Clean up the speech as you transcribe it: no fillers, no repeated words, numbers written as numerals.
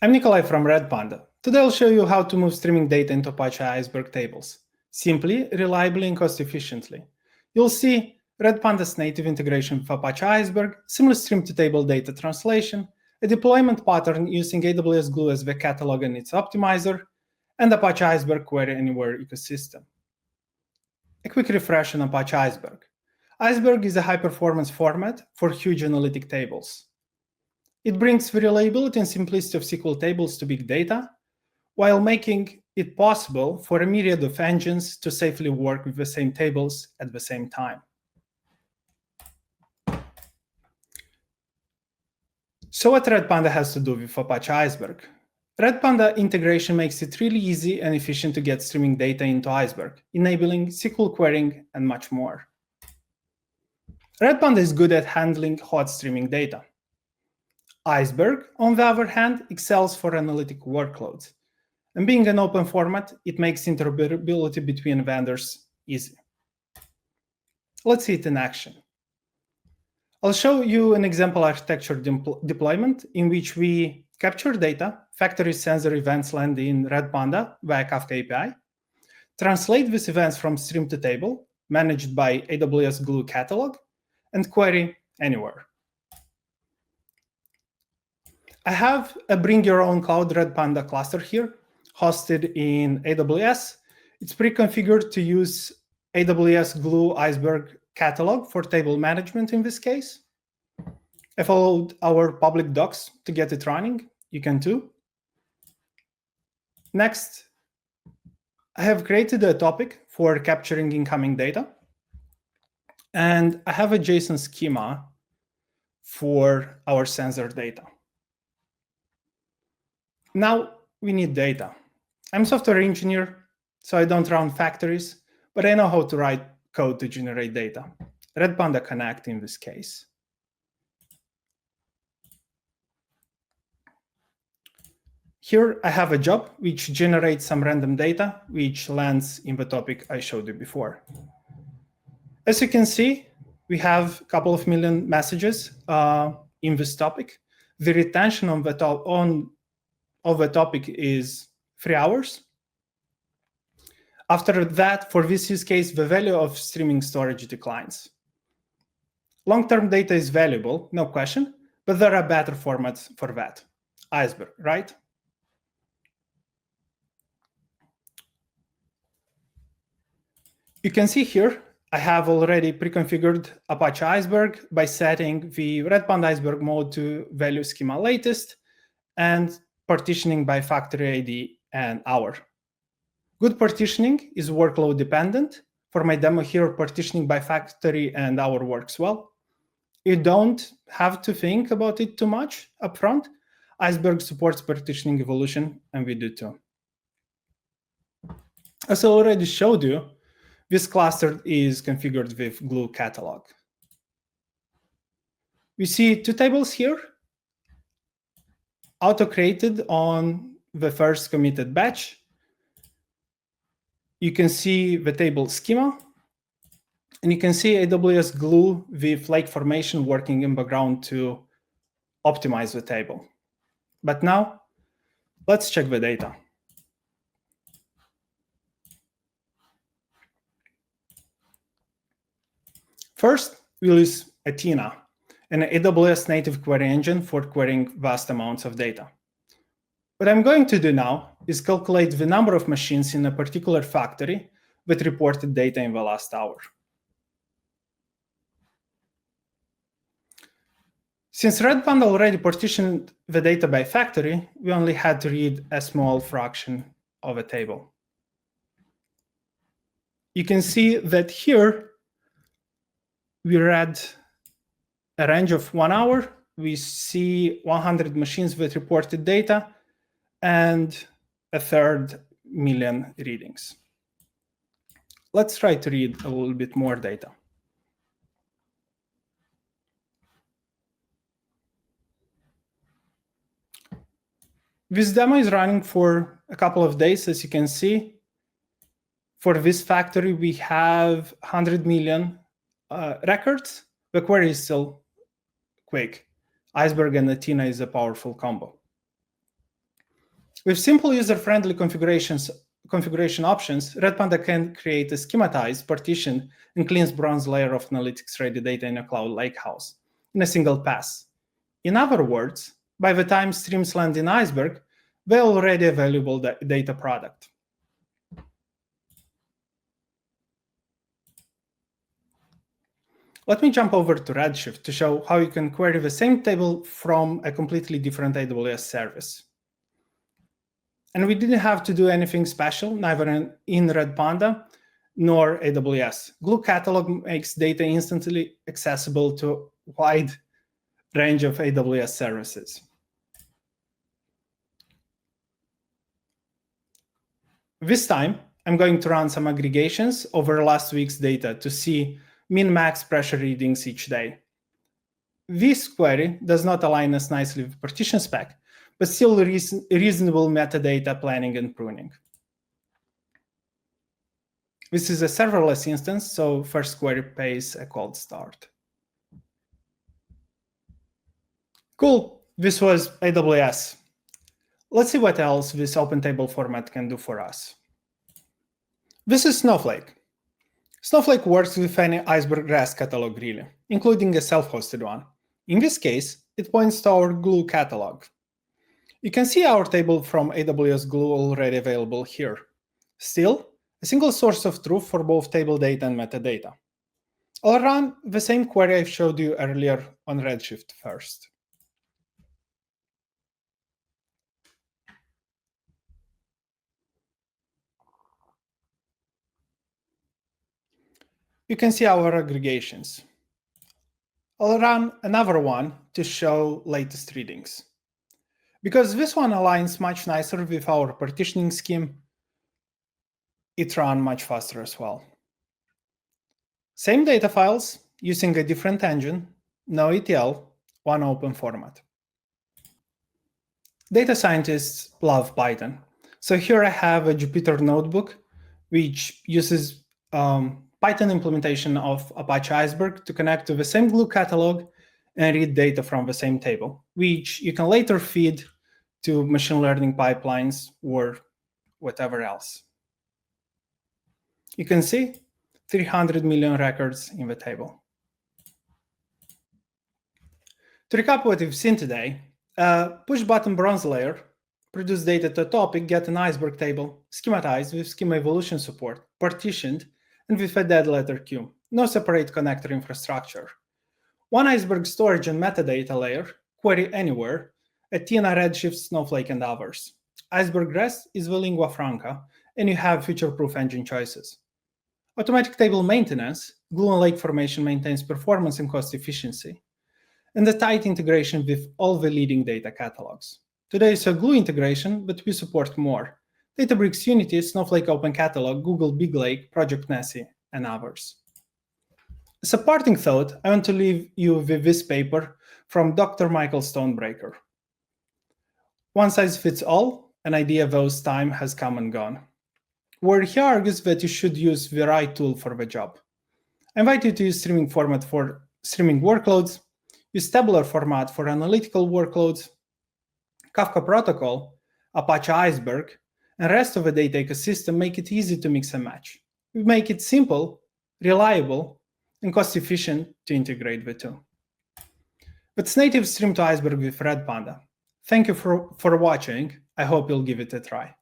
I'm Nicolae from Redpanda. Today I'll show you how to move streaming data into Apache Iceberg tables, simply, reliably, and cost-efficiently. You'll see Redpanda's native integration with Apache Iceberg, seamless stream-to-table data translation, a deployment pattern using AWS Glue as the catalog and its optimizer, and Apache Iceberg Query Anywhere ecosystem. A quick refresh on Apache Iceberg. Iceberg is a high-performance format for huge analytic tables. It brings the reliability and simplicity of SQL tables to big data, while making it possible for a myriad of engines to safely work with the same tables at the same time. So what Redpanda has to do with Apache Iceberg? Redpanda integration makes it really easy and efficient to get streaming data into Iceberg, enabling SQL querying and much more. Redpanda is good at handling hot streaming data. Iceberg, on the other hand, excels for analytic workloads. And being an open format, it makes interoperability between vendors easy. Let's see it in action. I'll show you an example architecture deployment in which we capture data, factory sensor events land in Redpanda via Kafka API, translate these events from stream to table, managed by AWS Glue catalog, and query anywhere. I have a bring your own cloud Redpanda cluster here, hosted in AWS. It's pre-configured to use AWS Glue Iceberg catalog for table management in this case. I followed our public docs to get it running. You can too. Next, I have created a topic for capturing incoming data. And I have a JSON schema for our sensor data. Now we need data. I'm a software engineer, so I don't run factories, but I know how to write code to generate data. Redpanda Connect in this case. Here I have a job which generates some random data, which lands in the topic I showed you before. As you can see, we have a couple of million messages in this topic. The retention of the topic is 3 hours. After that, for this use case, the value of streaming storage declines. Long-term data is valuable, no question, but there are better formats for that. Iceberg, right? You can see here, I have already pre-configured Apache Iceberg by setting the Redpanda Iceberg mode to value schema latest and partitioning by factory ID and hour. Good partitioning is workload dependent. For my demo here, partitioning by factory and hour works well. You don't have to think about it too much upfront. Iceberg supports partitioning evolution, and we do too. As I already showed you, this cluster is configured with Glue catalog. We see 2 tables here, auto-created on the first committed batch. You can see the table schema, and you can see AWS Glue with lake formation working in background to optimize the table. But now, let's check the data. First, we'll use Athena, an AWS native query engine for querying vast amounts of data. What I'm going to do now is calculate the number of machines in a particular factory that reported data in the last hour. Since Redpanda already partitioned the data by factory, we only had to read a small fraction of a table. You can see that here, we read a range of 1 hour. We see 100 machines with reported data and 1/3 million readings. Let's try to read a little bit more data. This demo is running for a couple of days, as you can see. For this factory, we have 100 million records. The query is still quick. Iceberg and Athena is a powerful combo. With simple user-friendly configuration options, Redpanda can create a schematized, partitioned, and cleansed bronze layer of analytics-ready data in a cloud lakehouse in a single pass. In other words, by the time streams land in Iceberg, they're already a valuable data product. Let me jump over to Redshift to show how you can query the same table from a completely different AWS service. And we didn't have to do anything special, neither in Redpanda nor AWS. Glue Catalog makes data instantly accessible to a wide range of AWS services. This time, I'm going to run some aggregations over last week's data to see min-max pressure readings each day. This query does not align as nicely with partition spec, but still reasonable metadata planning and pruning. This is a serverless instance, so first query pays a cold start. Cool, this was AWS. Let's see what else this open table format can do for us. This is Snowflake. Snowflake works with any Iceberg REST catalog really, including a self-hosted one. In this case, it points to our Glue catalog. You can see our table from AWS Glue already available here. Still, a single source of truth for both table data and metadata. I'll run the same query I showed you earlier on Redshift first. You can see our aggregations. I'll run another one to show latest readings. Because this one aligns much nicer with our partitioning scheme, it ran much faster as well. Same data files, using a different engine, no ETL, one open format. Data scientists love Python. So here I have a Jupyter notebook, which uses Python implementation of Apache Iceberg to connect to the same Glue catalog and read data from the same table, which you can later feed to machine learning pipelines or whatever else. You can see 300 million records in the table. To recap what we've seen today, push-button bronze layer, produce data to a topic, get an Iceberg table, schematized with schema evolution support, partitioned, and with a dead letter queue, no separate connector infrastructure. One Iceberg storage and metadata layer, query anywhere, Athena, Redshift, Snowflake, and others. Iceberg REST is the lingua franca, and you have future-proof engine choices. Automatic table maintenance, Glue and Lake Formation maintains performance and cost efficiency, and a tight integration with all the leading data catalogs. Today is a Glue integration, but we support more. Databricks Unity, Snowflake Open Catalog, Google Big Lake, Project Nessie, and others. As a parting thought, I want to leave you with this paper from Dr. Michael Stonebreaker. One size fits all, an idea those time has come and gone, where he argues that you should use the right tool for the job. I invite you to use streaming format for streaming workloads, use tabular format for analytical workloads, Kafka protocol, Apache Iceberg, and rest of the data ecosystem make it easy to mix and match. We make it simple, reliable, and cost-efficient to integrate the two. It's native stream to Iceberg with Redpanda. Thank you for watching. I hope you'll give it a try.